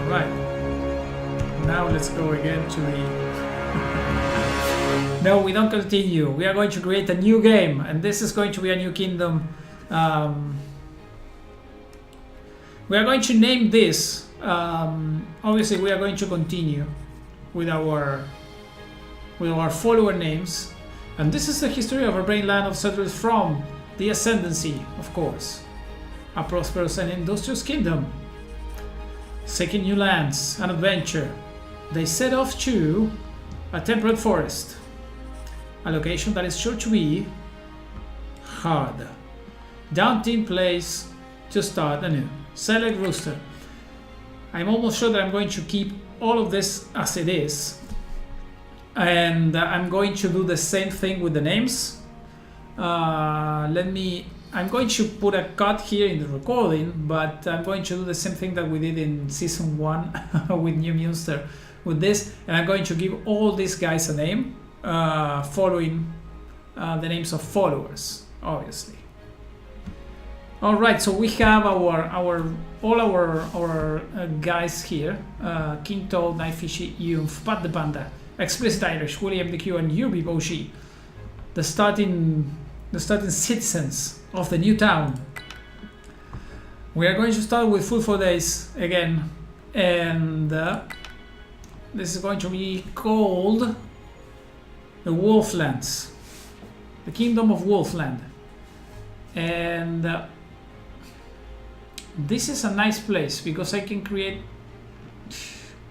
Alright. Now let's go again to the... No, we don't continue. We are going to create a new game, and this is going to be a new kingdom. We are going to name this. Obviously, we are going to continue with our follower names, and this is the history of our brain land of settlers from the Ascendancy, of course, a prosperous and industrious kingdom, seeking new lands and adventure. They set off to a temperate forest, a location that is sure to be hard, daunting place to start anew. Select rooster. I'm almost sure that I'm going to keep all of this as it is, and I'm going to do the same thing with the names. I'm going to put a cut here in the recording, but I'm going to do the same thing that we did in season 1 with New Munster with this, and I'm going to give all these guys a name following the names of followers, obviously. All right, so we have all our guys here: King Toad, Night Fishy, Yumph, Pat the Panda, Explicit Irish, William the Q, and Yubi Boshi, the starting citizens of the new town. We are going to start with Food for Days again, and this is going to be called the Wolflands, the Kingdom of Wolfland, and this is a nice place because I can create.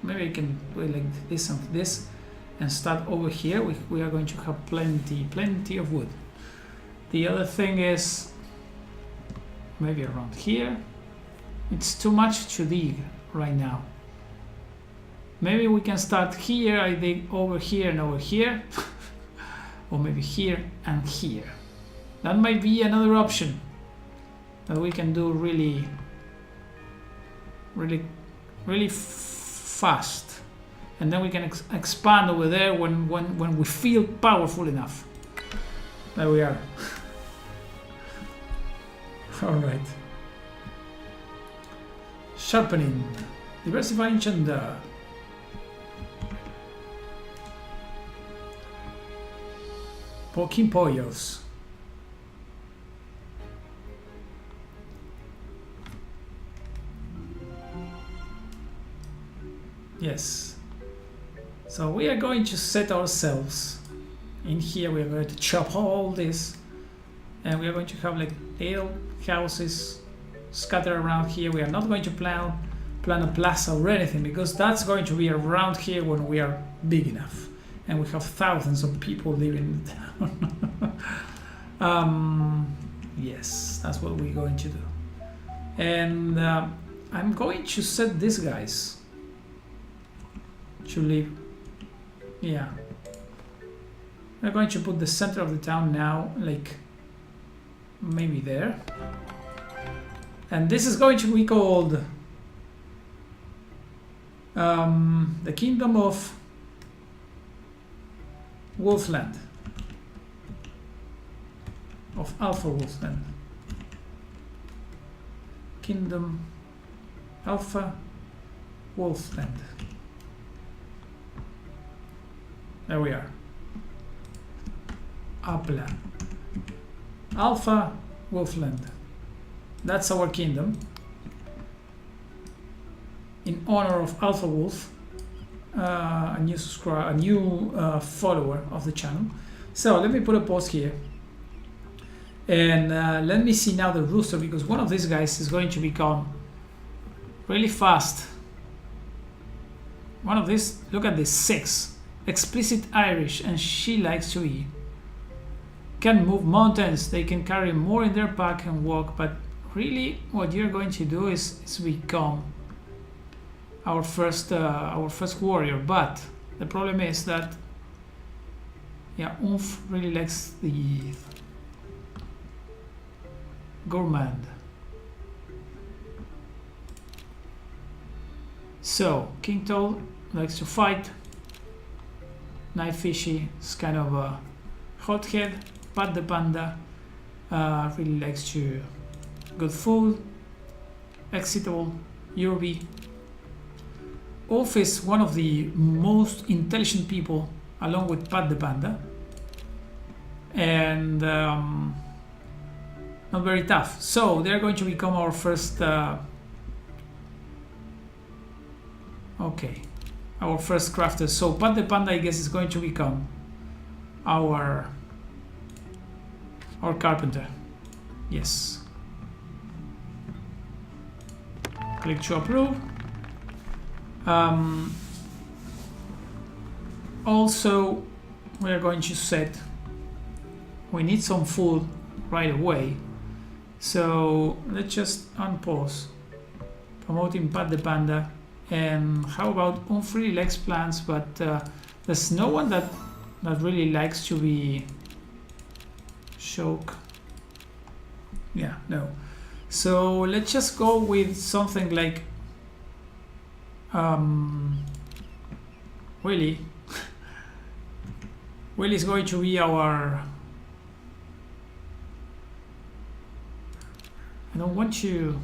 Maybe I can do it like this and this, and start over here. We are going to have plenty of wood. The other thing is maybe around here. It's too much to dig right now. Maybe we can start here. I dig over here and over here, or maybe here and here. That might be another option that we can do really fast, and then we can expand over there when we feel powerful enough. There we are. All right. Sharpening, diversifying gender. Poking pollos. Yes. So we are going to set ourselves in here. We are going to chop all this, and we are going to have like little houses scattered around here. We are not going to plan a plaza or anything, because that's going to be around here when we are big enough and we have thousands of people living in the town. Yes, that's what we're going to do. And I'm going to set these guys to live. Yeah, we're going to put the center of the town now, like maybe there, and this is going to be called the Kingdom of Wolfland, of Alpha Wolfland. Kingdom Alpha Wolfland. There we are. Apla. Alpha Wolfland. That's our kingdom. In honor of Alpha Wolf, a new follower of the channel. So let me put a pause here. And let me see now the rooster, because one of these guys is going to become really fast. One of these, look at this, 6. Explicit Irish, and she likes to eat. Can move mountains, they can carry more in their pack and walk, but really what you're going to do is become our first warrior. But the problem is that, yeah, Oomph really likes the gourmand. So King Toad likes to fight. Night Fishy is kind of a hothead. Pat the Panda really likes to good food, excitable, Yurbi. Ulf is one of the most intelligent people, along with Pat the Panda, and not very tough. So they're going to become our first. Okay, our first crafter. So Pat the Panda, I guess, is going to become our carpenter. Yes. Click to approve. Also, we are going to set. We need some food right away, so let's just unpause. Promoting Pat the Panda. And how about unfriendly likes plants, but there's no one that really likes to be choke. Yeah, no. So let's just go with something like Willy. Willy is going to be our. I don't want you.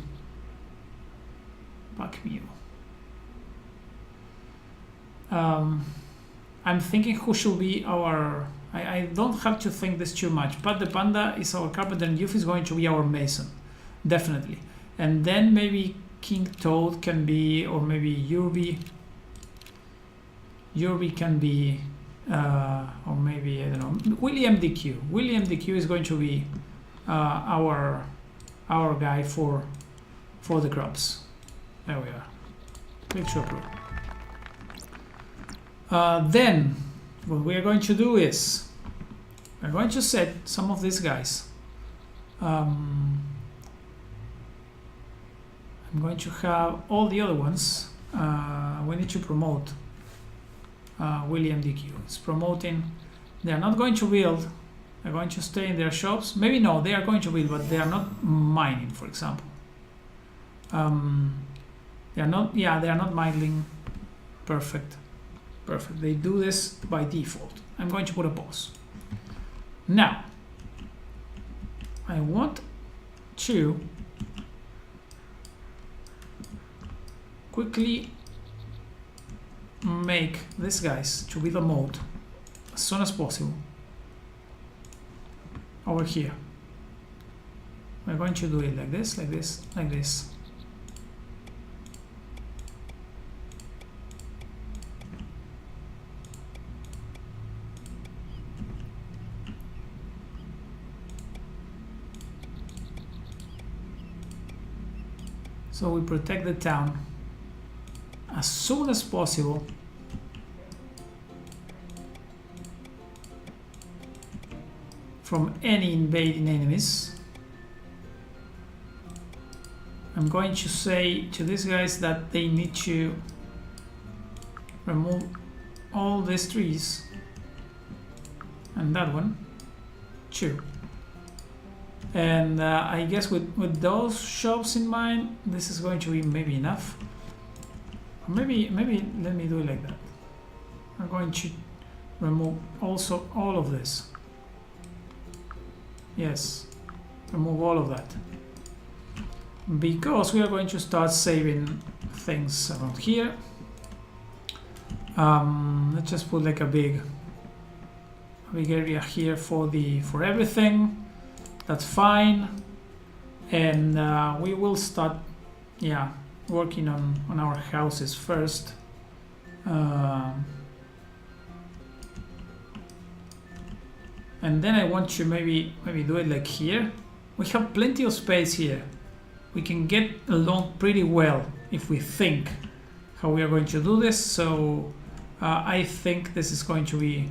Back me. I'm thinking who should be our. I don't have to think this too much. But the Panda is our carpenter, and Youth is going to be our mason, definitely. And then maybe King Toad can be, or maybe Yurbi. Yurbi can be, or maybe I don't know. William DQ. William DQ is going to be our guy for the crops. There we are. Click to approve. Then what we are going to do is we're going to set some of these guys. I'm going to have all the other ones. We need to promote William DQ. It's promoting. They are not going to build. They're going to stay in their shops. Maybe no, they are going to build, but they are not mining, for example. They are not. Yeah, they are not mining. Perfect. Perfect. They do this by default. I'm going to put a pause. Now, I want to quickly make these guys to be the mode as soon as possible. Over here. We're going to do it like this, like this, like this. So we protect the town as soon as possible. From any invading enemies. I'm going to say to these guys that they need to remove all these trees and that one too. And I guess with those shops in mind, this is going to be maybe enough. Or maybe let me do it like that. I'm going to remove also all of this. Yes, remove all of that. Because we are going to start saving things around here. Let's just put like a big area here for everything. That's fine. And we will start, yeah, working on our houses first. And then I want to maybe do it like here. We have plenty of space here. We can get along pretty well if we think how we are going to do this. So I think this is going to be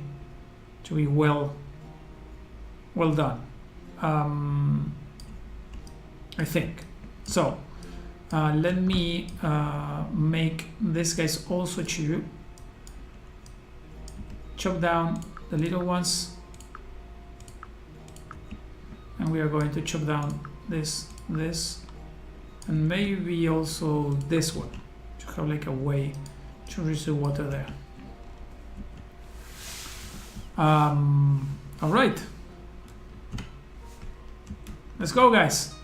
well done. I think so. Let me make this guys also to chop down the little ones. And we are going to chop down this, and maybe also this one to have like a way to reach the water there. All right. Let's go, guys.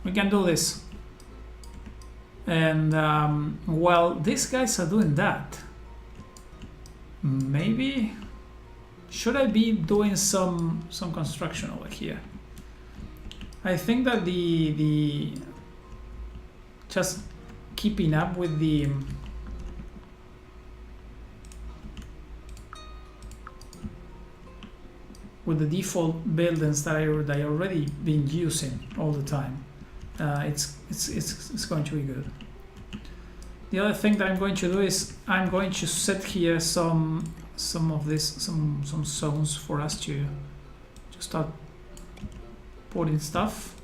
We can do this. And while these guys are doing that, maybe should I be doing some construction over here? I think that the just keeping up with the default buildings that I already been using all the time, it's going to be good. The other thing that I'm going to do is I'm going to set here some zones for us to start putting stuff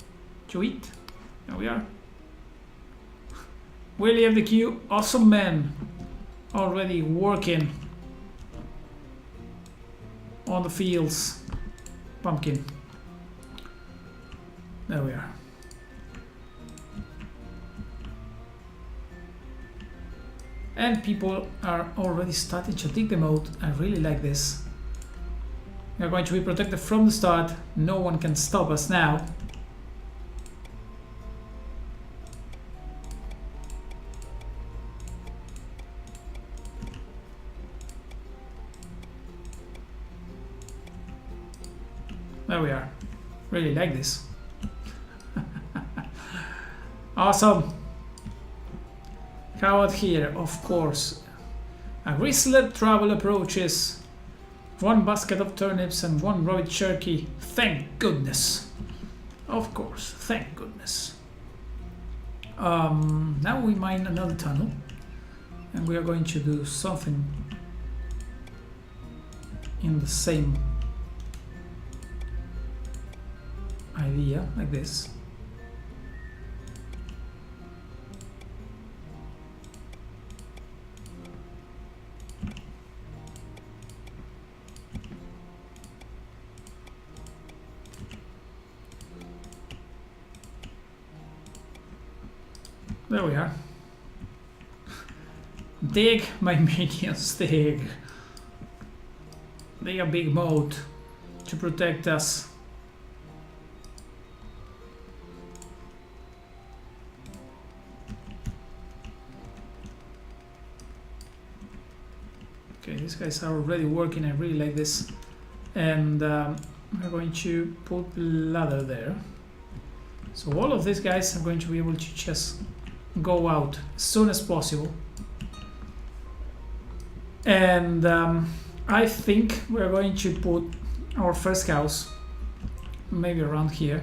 to eat. There we are. Willie of the queue, awesome man, already working on the fields. Pumpkin. There we are. And people are already starting to dig them out. I really like this. We are going to be protected from the start. No one can stop us now. There we are. Really like this. Awesome. How about here? Of course. A grizzled travel approaches. 1 basket of turnips and 1 rabbit turkey. Thank goodness. Of course. Thank goodness. Now we mine another tunnel. And we are going to do something in the same idea, like this. There we are. Dig, my minions, dig. Dig a big moat to protect us. Okay, these guys are already working. I really like this. And we're going to put ladder there. So all of these guys are going to be able to just go out as soon as possible. And I think we're going to put our first cows maybe around here.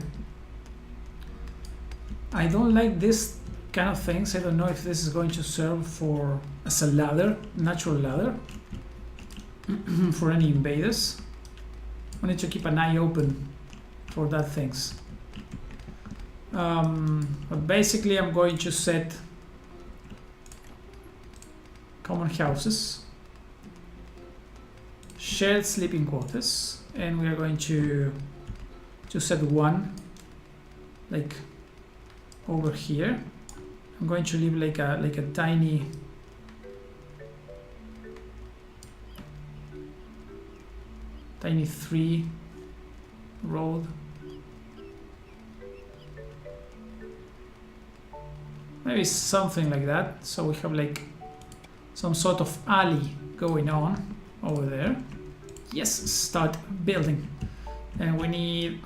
I don't like this kind of things. I don't know if this is going to serve for as a ladder, natural ladder for any invaders. We need to keep an eye open for that things. But basically I'm going to set common houses, shared sleeping quarters, and we are going to set one like over here. I'm going to leave like a tiny tiny 3 road. Maybe something like that, so we have like some sort of alley going on over there. Yes, start building. And we need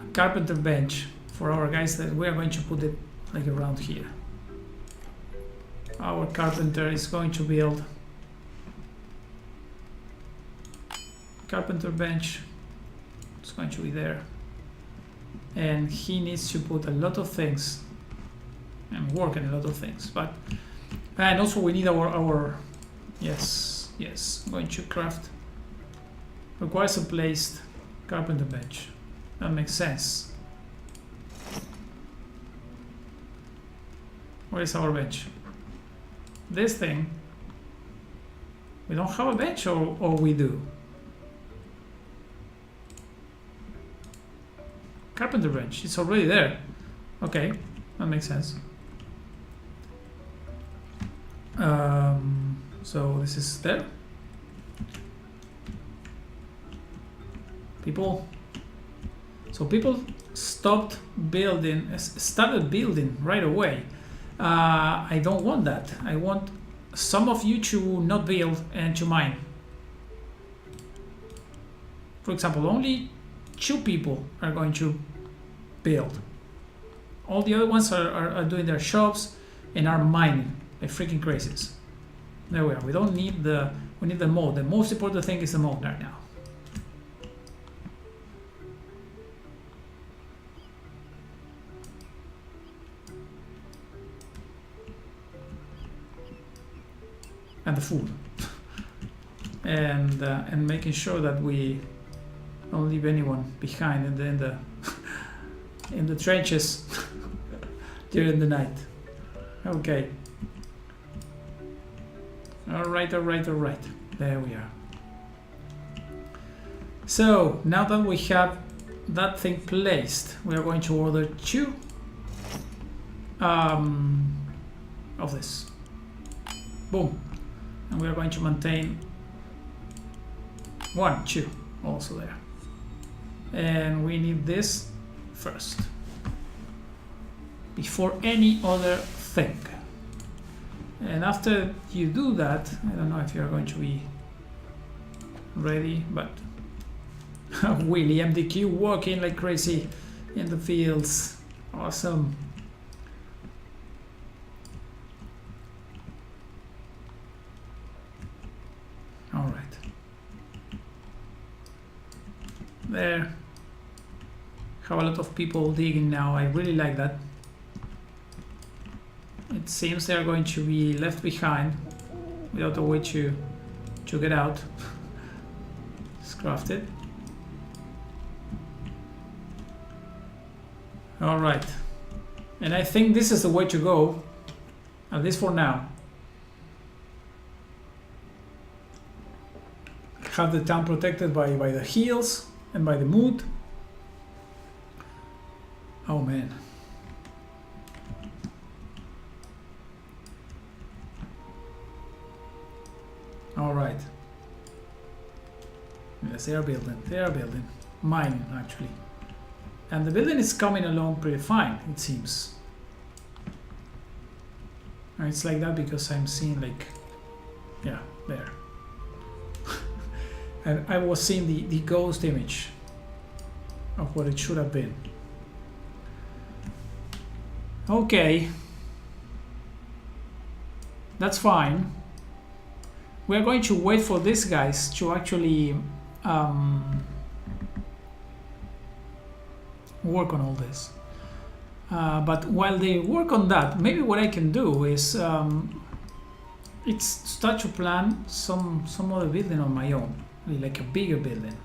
a carpenter bench for our guys that we are going to put it like around here. Our carpenter is going to build carpenter bench. It's going to be there. And he needs to put a lot of things and work on a lot of things, and also we need our yes, I'm going to craft requires a placed carpenter bench. That makes sense. Where is our bench? This thing. We don't have a bench, or we do? Carpenter bench, it's already there. Okay, that makes sense. So this is there. People. So people stopped building, started building right away. I don't want that. I want some of you to not build and to mine. For example, only 2 people are going to build. All the other ones are doing their shops and are mining like freaking crazies. There we are. We don't need we need the mode. The most important thing is the mode right now. And the food. And making sure that we don't leave anyone behind in the trenches during the night. Okay. All right. There we are. So now that we have that thing placed, we are going to order 2 of this. Boom. And we are going to maintain 1, 2 also there. And we need this first before any other thing. And after you do that, I don't know if you're going to be ready, but William DQ walking like crazy in the fields. Awesome. All right. There. Have a lot of people digging now. I really like that. It seems they are going to be left behind without a way to get out. It's crafted. All right. And I think this is the way to go, at least for now. Have the town protected by the hills and by the mood. Oh man. All right. Yes, they are building. They are building. Mining, actually. And the building is coming along pretty fine, it seems. And it's like that because I'm seeing like, yeah, there. And I was seeing the ghost image of what it should have been. Okay. That's fine. We're going to wait for these guys to actually work on all this. But while they work on that, maybe what I can do is it's start to plan some other building on my own, like a bigger building.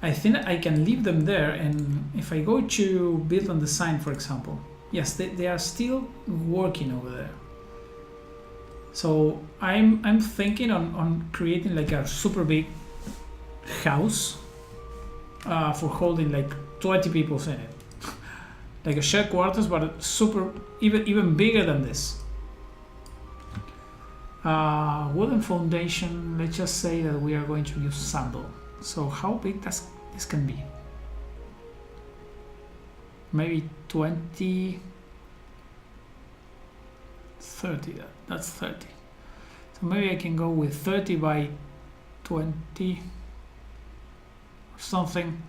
I think I can leave them there, and if I go to build on the sign, for example, yes, they are still working over there. So I'm thinking on creating like a super big house for holding like 20 people in it, like a shared quarters, but super even bigger than this. Wooden foundation. Let's just say that we are going to use sandal. So how big this can be? Maybe 20, 30. That's 30. So maybe I can go with 30 by 20 or something.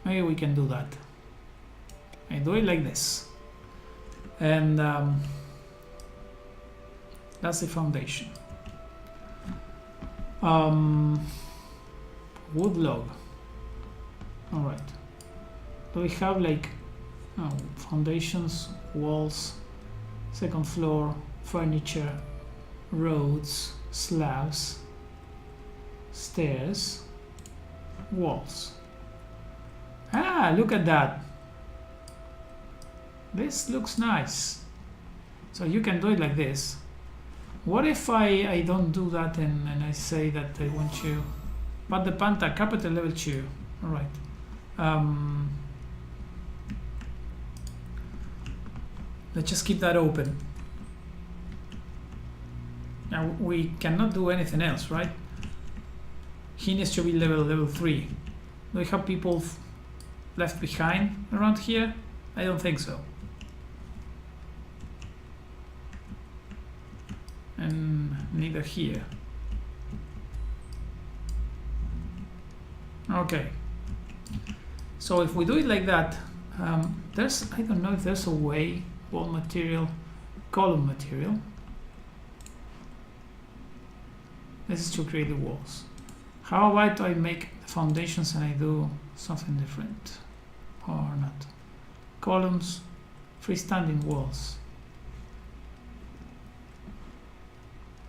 Maybe we can do that. I do it like this. And that's the foundation. Wood log. All right. Do we have like foundations, walls, second floor, furniture, roads, slabs, stairs, walls? Ah, look at that. This looks nice. So you can do it like this. What if I don't do that and I say that I want to... But the Panta, carpenter level 2. Alright. Let's just keep that open. Now we cannot do anything else, right? He needs to be level 3. Do we have people left behind around here? I don't think so. And neither here. Okay. So if we do it like that, I don't know if there's a way, wall material, column material. This is to create the walls. How about I make the foundations and I do something different? Or not? Columns, freestanding walls.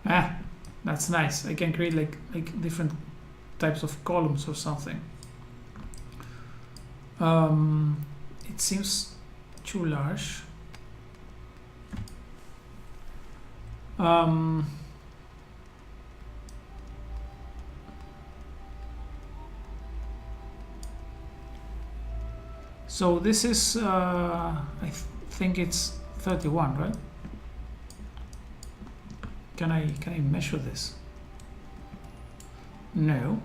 Ah, that's nice. I can create like different types of columns or something. It seems too large. So this is, I think it's 31, right? Can I measure this? No.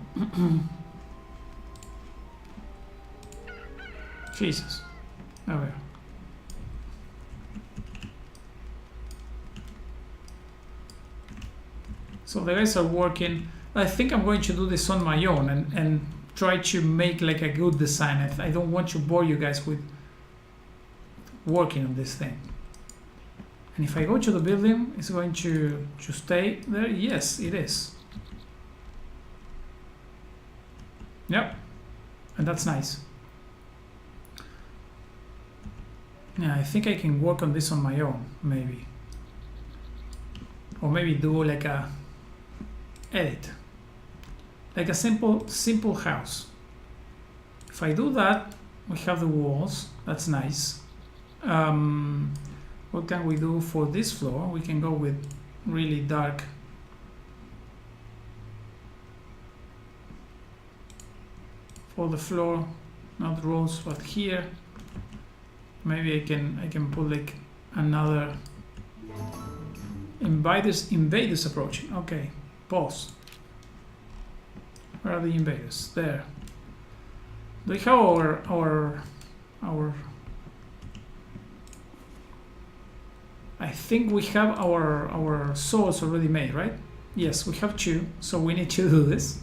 Jesus. There we are. So the guys are working. I think I'm going to do this on my own and try to make like a good design. I don't want to bore you guys with working on this thing. And if I go to the building, it's going to stay there. Yes, it is. Yep. And that's nice. Yeah, I think I can work on this on my own, maybe. Or maybe do like a edit. Like a simple house. If I do that, we have the walls. That's nice. What can we do for this floor? We can go with really dark. For the floor, not rows, but here. Maybe I can put like another invaders approaching. Okay, pause. Where are the invaders? There. Do we have our I think we have our swords already made, right? Yes, we have 2, so we need to do this.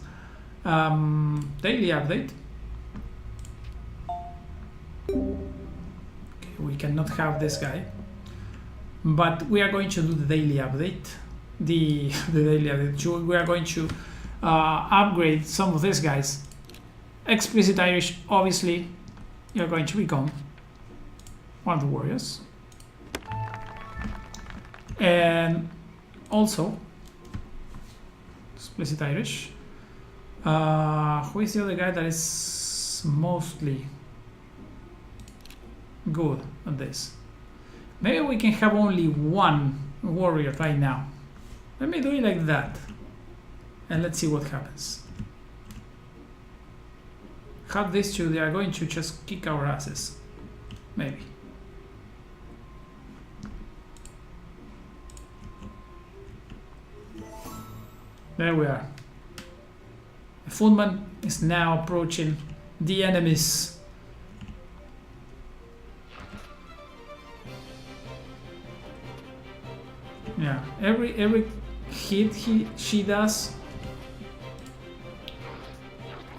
Daily update. Okay, we cannot have this guy, but we are going to do the daily update. The daily update. We are going to upgrade some of these guys. Explicit Irish, obviously, you're going to become one of the warriors. And also, explicit Irish. Who is the other guy that is mostly good at this? Maybe we can have only one warrior right now. Let me do it like that. And let's see what happens. Have these 2, they are going to just kick our asses. Maybe. There we are. The footman is now approaching the enemies. Yeah, every hit she does.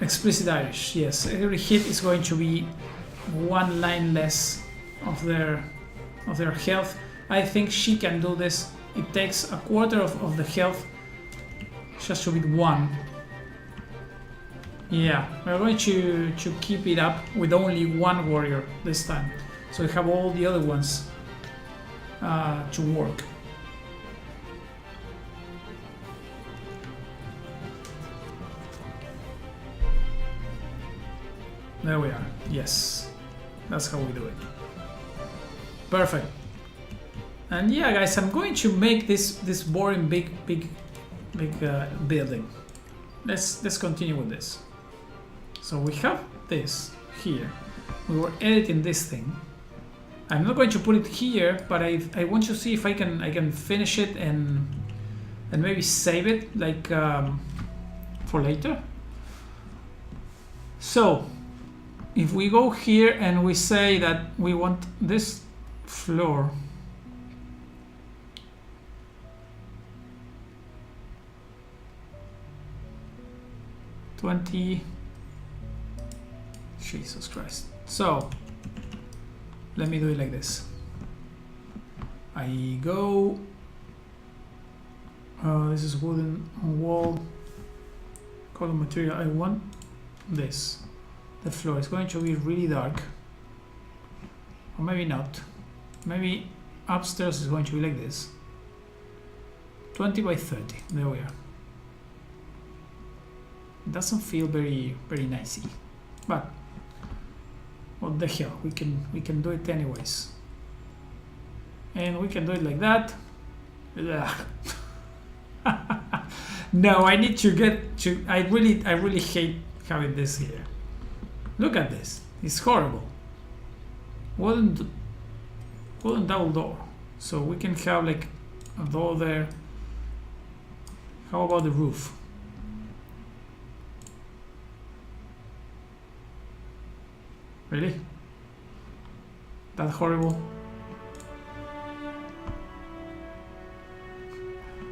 Explicit Irish, yes. Every hit is going to be 1 line less of their health. I think she can do this. It takes a quarter of the health just to beat 1. Yeah, we're going to keep it up with only 1 warrior this time. So we have all the other ones to work. There we are. Yes, that's how we do it. Perfect. And yeah, guys, I'm going to make this boring big building. Let's continue with this. So we have this here. We were editing this thing. I'm not going to put it here, but I want to see if I can finish it and and maybe save it like for later. So if we go here and we say that we want this floor $20, Jesus Christ. So let me do it like this. I go, this is wooden wall, color material. I want this. The floor is going to be really dark, or maybe not. Maybe upstairs is going to be like this. 20 by 30. There we are. It doesn't feel very nicey, but what the hell? We can do it anyways, and we can do it like that. No, I need to get to. I really hate having this here. Look at this. It's horrible. Wooden double door. So we can have like a door there. How about the roof? Really? That horrible?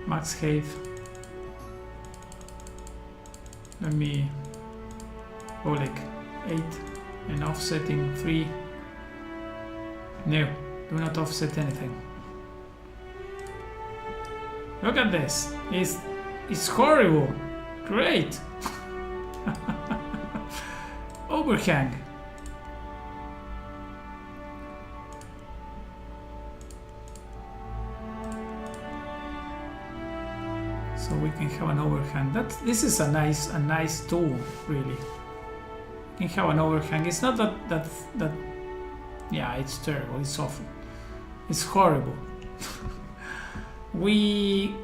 Max height. Let me go like 8 and offsetting 3. No, do not offset anything. Look at this. It's horrible. Great. Overhang. So we can have an overhang. This is a nice tool, really. We can have an overhang. It's not that yeah, it's terrible. It's awful. It's horrible. we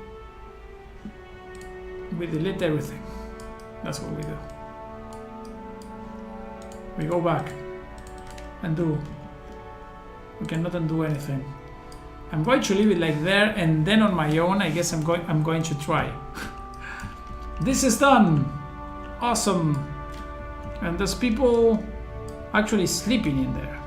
delete everything. That's what we do. We go back. Undo. We cannot undo anything. I'm going to leave it like there, and then on my own, I guess I'm going to try. This is done. Awesome. And there's people actually sleeping in there.